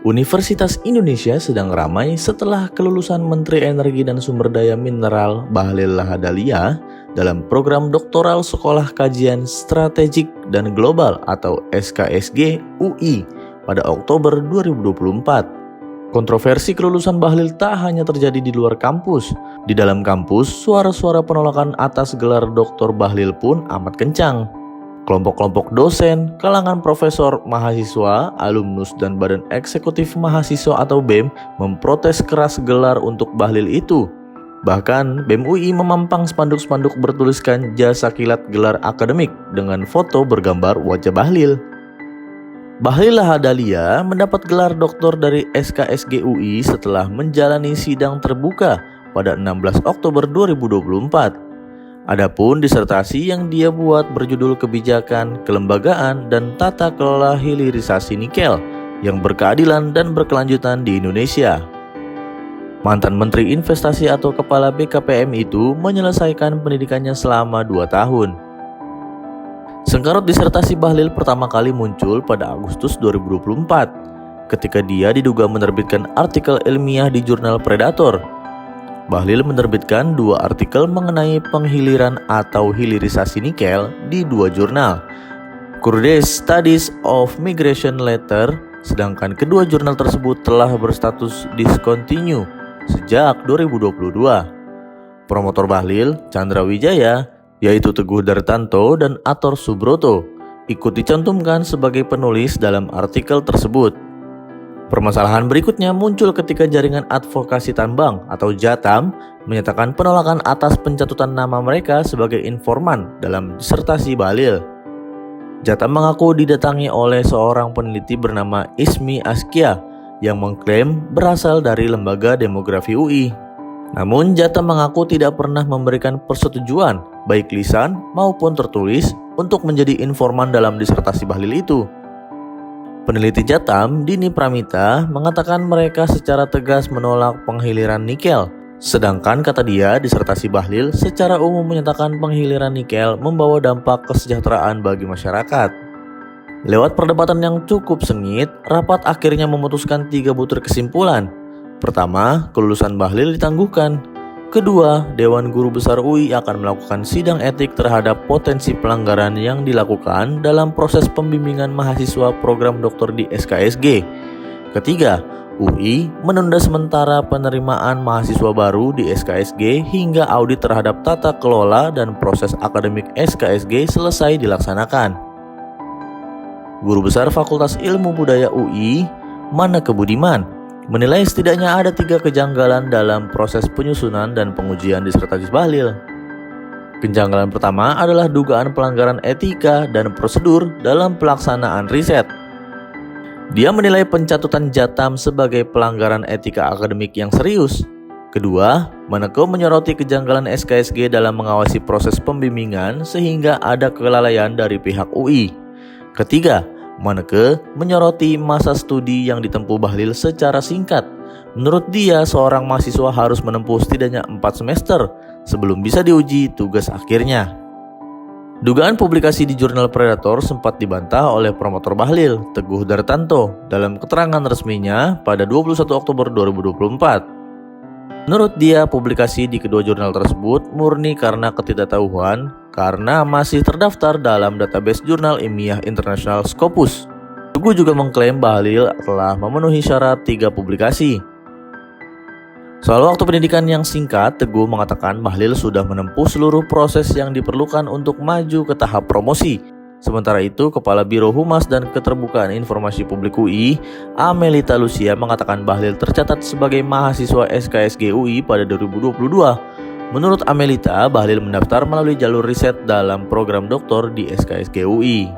Universitas Indonesia sedang ramai setelah kelulusan Menteri Energi dan Sumber Daya Mineral Bahlil Lahadalia dalam program doktoral Sekolah Kajian Strategik dan Global atau SKSG UI pada Oktober 2024. Kontroversi kelulusan Bahlil tak hanya terjadi di luar kampus. Di dalam kampus, suara-suara penolakan atas gelar Dr. Bahlil pun amat kencang. Kelompok-kelompok dosen, kalangan profesor, mahasiswa, alumnus, dan Badan Eksekutif Mahasiswa atau BEM memprotes keras gelar untuk Bahlil itu. Bahkan, BEM UI memampang spanduk-spanduk bertuliskan jasa kilat gelar akademik dengan foto bergambar wajah Bahlil. Bahlil Lahadalia mendapat gelar doktor dari SKSG UI setelah menjalani sidang terbuka pada 16 Oktober 2024. Adapun disertasi yang dia buat berjudul Kebijakan, Kelembagaan, dan Tata Kelola Hilirisasi Nikel yang berkeadilan dan berkelanjutan di Indonesia. Mantan Menteri Investasi atau Kepala BKPM itu menyelesaikan pendidikannya selama 2 tahun. Sengkarut disertasi Bahlil pertama kali muncul pada Agustus 2024 ketika dia diduga menerbitkan artikel ilmiah di jurnal Predator. Bahlil menerbitkan 2 artikel mengenai penghiliran atau hilirisasi nikel di 2 jurnal, Crude Studies of Migration Letter, sedangkan kedua jurnal tersebut telah berstatus discontinue sejak 2022. Promotor Bahlil, Chandra Wijaya, yaitu Teguh Dartanto dan Ator Subroto, ikut dicantumkan sebagai penulis dalam artikel tersebut. Permasalahan berikutnya muncul ketika Jaringan Advokasi Tambang atau JATAM menyatakan penolakan atas pencatutan nama mereka sebagai informan dalam disertasi Bahlil. JATAM mengaku didatangi oleh seorang peneliti bernama Ismi Askia yang mengklaim berasal dari Lembaga Demografi UI. Namun JATAM mengaku tidak pernah memberikan persetujuan baik lisan maupun tertulis untuk menjadi informan dalam disertasi Bahlil itu. Peneliti JATAM, Dini Pramita, mengatakan mereka secara tegas menolak penghiliran nikel. Sedangkan kata dia, disertasi Bahlil secara umum menyatakan penghiliran nikel membawa dampak kesejahteraan bagi masyarakat. Lewat perdebatan yang cukup sengit, rapat akhirnya memutuskan 3 butir kesimpulan. Pertama, kelulusan Bahlil ditangguhkan. Kedua, Dewan Guru Besar UI akan melakukan sidang etik terhadap potensi pelanggaran yang dilakukan dalam proses pembimbingan mahasiswa program doktor di SKSG. Ketiga, UI menunda sementara penerimaan mahasiswa baru di SKSG hingga audit terhadap tata kelola dan proses akademik SKSG selesai dilaksanakan. Guru Besar Fakultas Ilmu Budaya UI, Maneke Budiman, menilai setidaknya ada 3 kejanggalan dalam proses penyusunan dan pengujian disertasi Bahlil. Kejanggalan pertama adalah dugaan pelanggaran etika dan prosedur dalam pelaksanaan riset. Dia menilai pencatutan JATAM sebagai pelanggaran etika akademik yang serius. Kedua, Maneke menyoroti kejanggalan SKSG dalam mengawasi proses pembimbingan sehingga ada kelalaian dari pihak UI. Ketiga, Maneke menyoroti masa studi yang ditempuh Bahlil secara singkat. Menurut dia, seorang mahasiswa harus menempuh setidaknya 4 semester sebelum bisa diuji tugas akhirnya. Dugaan publikasi di jurnal Predator sempat dibantah oleh promotor Bahlil, Teguh Dartanto, dalam keterangan resminya pada 21 Oktober 2024. Menurut dia, publikasi di kedua jurnal tersebut murni karena ketidaktahuan karena masih terdaftar dalam database jurnal ilmiah internasional Scopus. Teguh juga mengklaim Bahlil telah memenuhi syarat 3 publikasi. Soal waktu pendidikan yang singkat, Teguh mengatakan Bahlil sudah menempuh seluruh proses yang diperlukan untuk maju ke tahap promosi. Sementara itu, Kepala Biro Humas dan Keterbukaan Informasi Publik UI, Amelita Lucia, mengatakan Bahlil tercatat sebagai mahasiswa SKSG UI pada 2022. Menurut Amelita, Bahlil mendaftar melalui jalur riset dalam program doktor di SKSG UI.